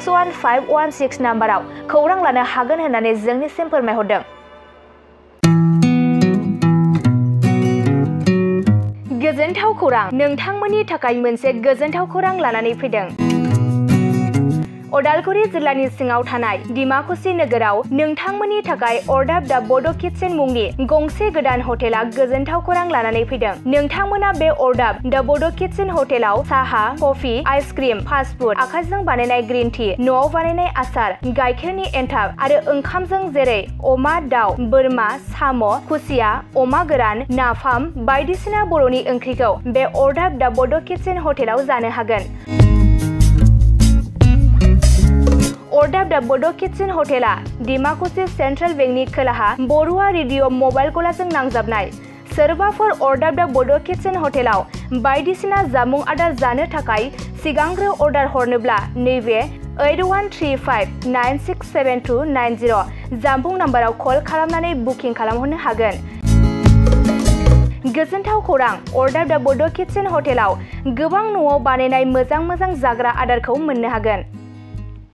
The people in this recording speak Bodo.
61516 नाम्बाराव खौरां लानो हागोन होननानै जोंनिसिम फोरमायहरदों। गोजोनथाव खौरां, नोंथांमोननि थाखाय मोनसे गोजोनथाव खौरां लानानै फैदों। उदालगुरि जिल्लानि सिङाव थानाय डिमाकुसि नोगोराव नोंथांमोननि थाखाय अरदाब दा बड' किटचेन मुंनि गंसे गोदान हटेला गोजोनथाव खौरां लानानै फैदों। नोंथांमोना बे अरदाब दा बड' किटचेन हटेलाव साहा, कफि, आइसक्रिम, फास्टफुड, आखाइजों बानायनाय ग्रीन टि, न'आव बानायनाय आसार, गाइखेरनि एन्थाब आरो ओंखामजों जेरै अमा, दाउ, बोरमा, साम', खुसिया, अमा गोरान, नाफाम बायदिसिना बर'नि ओंख्रिखौ बे अरदाब दा बड' किटचेन हटेलाव जानो हागोन। अरदाब दा बड' किटचेन हटेला डिमाकुसि सेन्ट्रेल बेंकनि खोलाहा बरुवा रेडिअ मबाइल गलाजों नांजाबनाय। सोरबाफोर अरदाब दा बड' किटचेन हटेलाव बायदिसिना जामुं आदार जानो थाखाय सिगांग्रो अर्डार हरनोब्ला नैबे 8135967290 जामबुं नाम्बाराव कल खालामनानै बुकिं खालामहरनो हागोन। गोजोनथाव खौरां, अरदाब दा बड' किटचेन हटेलाव गोबां न'आव बानायनाय मोजां जाग्रा आदारखौ मोननो हागोन।